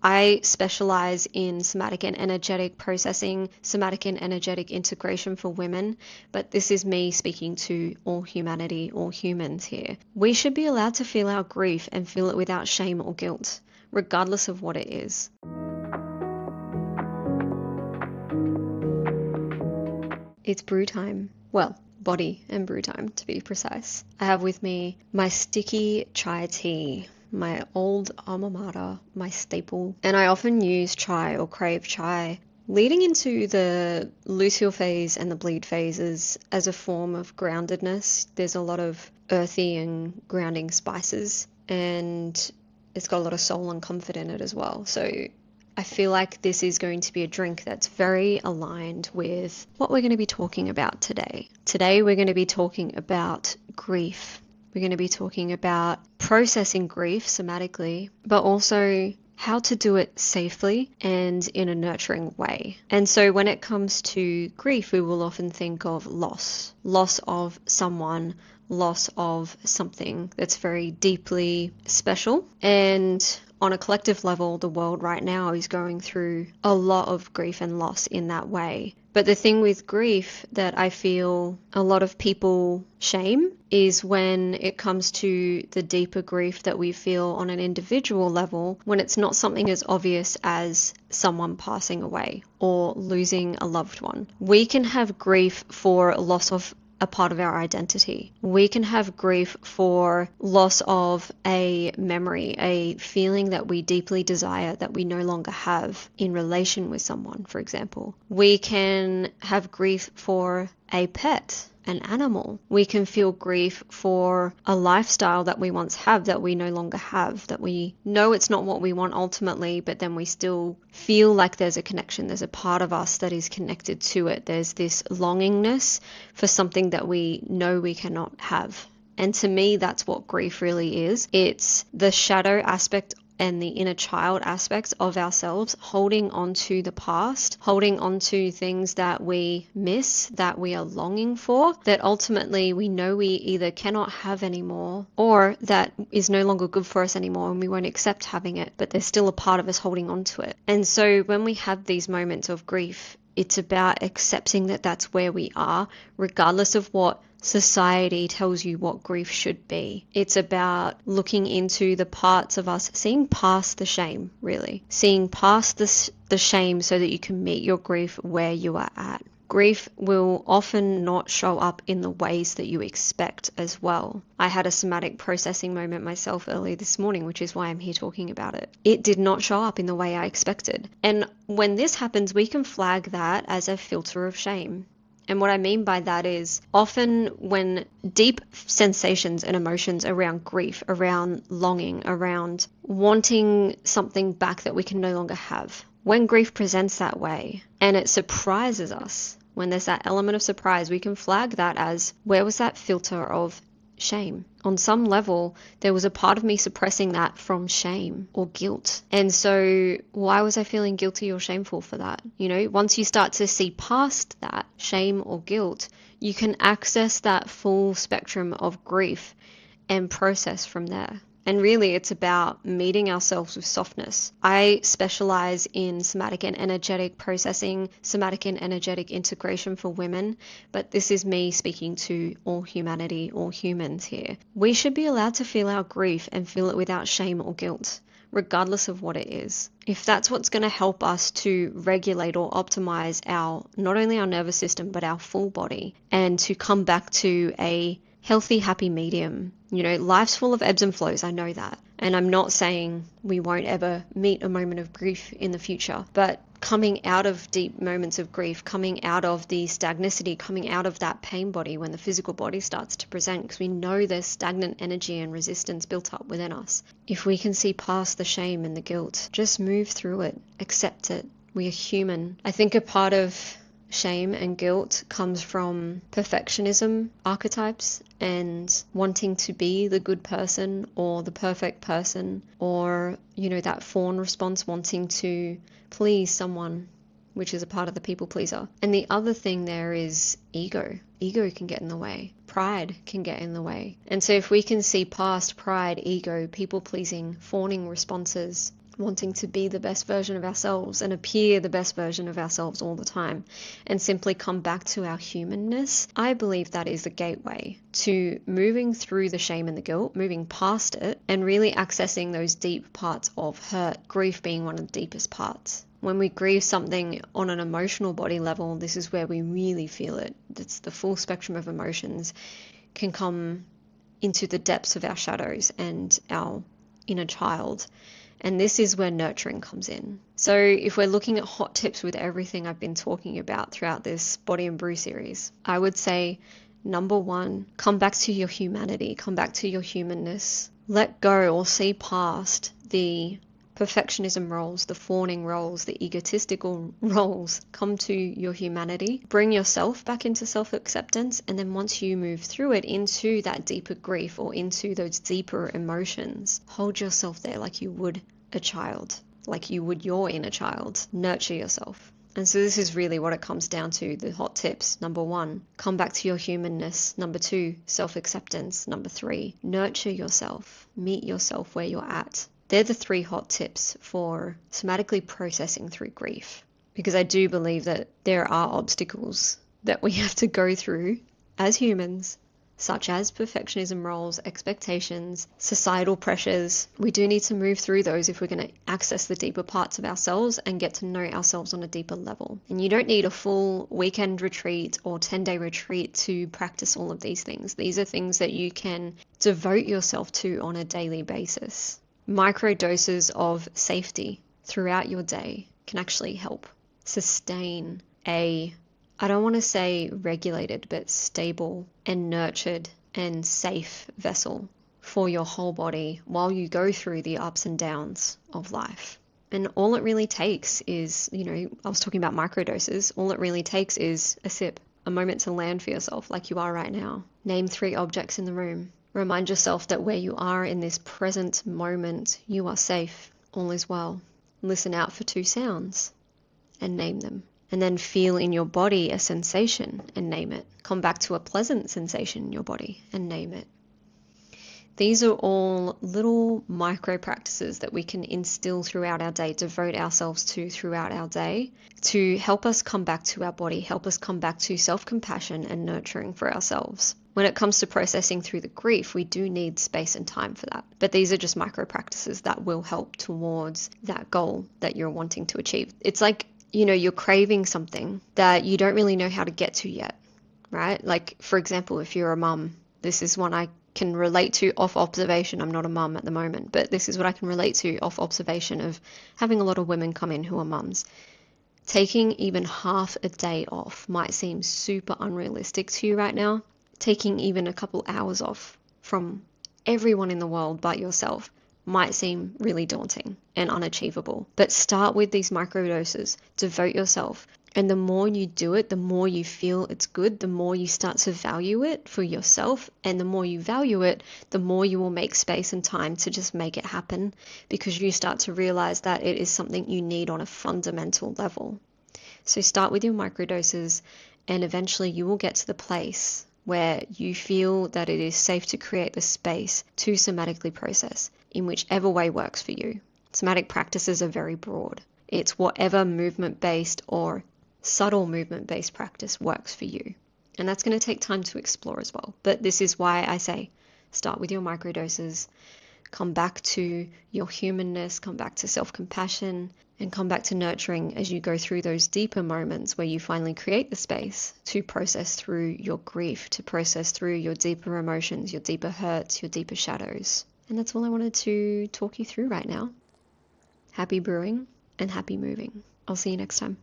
I specialize in somatic and energetic processing, somatic and energetic integration for women, but this is me speaking to all humanity, all humans here. We should be allowed to feel our grief and feel it without shame or guilt, regardless of what it is. It's brew time. Well, body and brew time, to be precise. I have with me my sticky chai tea, my old alma mater, my staple, and I often use chai or crave chai leading into the luteal phase and the bleed phases as a form of groundedness. There's a lot of earthy and grounding spices, and it's got a lot of soul and comfort in it as well. So I feel like this is going to be a drink that's very aligned with what we're going to be talking about today. Today we're going to be talking about grief. We're going to be talking about processing grief somatically, but also how to do it safely and in a nurturing way. And so when it comes to grief, we will often think of loss of someone, loss of something that's very deeply special. And on a collective level, the world right now is going through a lot of grief and loss in that way. But the thing with grief that I feel a lot of people shame is when it comes to the deeper grief that we feel on an individual level, when it's not something as obvious as someone passing away or losing a loved one. We can have grief for loss of a part of our identity. We can have grief for loss of a memory, a feeling that we deeply desire that we no longer have in relation with someone, for example. We can have grief for a pet, an animal. We can feel grief for a lifestyle that we once have that we no longer have, that we know it's not what we want ultimately, but then we still feel like there's a connection. There's a part of us that is connected to it. There's this longingness for something that we know we cannot have. And to me, that's what grief really is. It's the shadow aspect and the inner child aspects of ourselves holding on to the past, holding on to things that we miss, that we are longing for, that ultimately we know we either cannot have anymore or that is no longer good for us anymore and we won't accept having it, but there's still a part of us holding on to it. And so when we have these moments of grief, it's about accepting that that's where we are, regardless of what society tells you what grief should be. It's about looking into the parts of us, seeing past the shame, really. Seeing past the shame so that you can meet your grief where you are at. Grief will often not show up in the ways that you expect as well. I had a somatic processing moment myself earlier this morning, which is why I'm here talking about it. It did not show up in the way I expected. And when this happens, we can flag that as a filter of shame. And what I mean by that is often when deep sensations and emotions around grief, around longing, around wanting something back that we can no longer have, when grief presents that way and it surprises us, when there's that element of surprise, we can flag that as, where was that filter of shame? On some level, there was a part of me suppressing that from shame or guilt. And so why was I feeling guilty or shameful for that? You know, once you start to see past that shame or guilt, you can access that full spectrum of grief and process from there. And really, it's about meeting ourselves with softness. I specialize in somatic and energetic processing, somatic and energetic integration for women, but this is me speaking to all humanity, all humans here. We should be allowed to feel our grief and feel it without shame or guilt, regardless of what it is. If that's what's going to help us to regulate or optimize not only our nervous system, but our full body, and to come back to a healthy, happy medium. You know, life's full of ebbs and flows, I know that. And I'm not saying we won't ever meet a moment of grief in the future, but coming out of deep moments of grief, coming out of the stagnicity, coming out of that pain body when the physical body starts to present, because we know there's stagnant energy and resistance built up within us. If we can see past the shame and the guilt, just move through it, accept it. We are human. I think a part of shame and guilt comes from perfectionism archetypes and wanting to be the good person or the perfect person, or, you know, that fawn response, wanting to please someone, which is a part of the people pleaser. And the other thing there is ego. Ego can get in the way. Pride can get in the way. And so if we can see past pride, ego, people pleasing, fawning responses, wanting to be the best version of ourselves and appear the best version of ourselves all the time and simply come back to our humanness, I believe that is the gateway to moving through the shame and the guilt, moving past it, and really accessing those deep parts of hurt, grief being one of the deepest parts. When we grieve something on an emotional body level, this is where we really feel it. It's the full spectrum of emotions can come into the depths of our shadows and our inner child. And this is where nurturing comes in. So if we're looking at hot tips with everything I've been talking about throughout this Body and Brew series, I would say, number one, come back to your humanity, come back to your humanness. Let go or see past the perfectionism roles, the fawning roles, the egotistical roles. Come to your humanity. Bring yourself back into self-acceptance. And then once you move through it into that deeper grief or into those deeper emotions, hold yourself there like you would a child, like you would your inner child. Nurture yourself. And so this is really what it comes down to, the hot tips. Number one, come back to your humanness. Number two, self-acceptance. Number three, nurture yourself. Meet yourself where you're at. They're the three hot tips for somatically processing through grief. Because I do believe that there are obstacles that we have to go through as humans, such as perfectionism roles, expectations, societal pressures. We do need to move through those if we're going to access the deeper parts of ourselves and get to know ourselves on a deeper level. And you don't need a full weekend retreat or 10-day retreat to practice all of these things. These are things that you can devote yourself to on a daily basis. Micro doses of safety throughout your day can actually help sustain I don't want to say regulated, but stable and nurtured and safe vessel for your whole body while you go through the ups and downs of life. And all it really takes is, I was talking about microdoses. All it really takes is a sip, a moment to land for yourself like you are right now. Name 3 objects in the room. Remind yourself that where you are in this present moment, you are safe, all is well. Listen out for 2 sounds and name them. And then feel in your body a sensation and name it. Come back to a pleasant sensation in your body and name it. These are all little micro practices that we can instill throughout our day, devote ourselves to throughout our day to help us come back to our body, help us come back to self-compassion and nurturing for ourselves. When it comes to processing through the grief, we do need space and time for that. But these are just micro practices that will help towards that goal that you're wanting to achieve. It's like, you're craving something that you don't really know how to get to yet, right? Like, for example, if you're a mum, this is one I can relate to off observation. I'm not a mum at the moment, but this is what I can relate to off observation of having a lot of women come in who are mums. Taking even half a day off might seem super unrealistic to you right now. Taking even a couple hours off from everyone in the world but yourself might seem really daunting and unachievable. But start with these microdoses. Devote yourself. And the more you do it, the more you feel it's good, the more you start to value it for yourself. And the more you value it, the more you will make space and time to just make it happen, because you start to realize that it is something you need on a fundamental level. So start with your microdoses, and eventually you will get to the place where you feel that it is safe to create the space to somatically process in whichever way works for you. Somatic practices are very broad. It's whatever movement-based or subtle movement-based practice works for you. And that's going to take time to explore as well. But this is why I say start with your microdoses, come back to your humanness, come back to self-compassion, and come back to nurturing as you go through those deeper moments where you finally create the space to process through your grief, to process through your deeper emotions, your deeper hurts, your deeper shadows. And that's all I wanted to talk you through right now. Happy brewing and happy moving. I'll see you next time.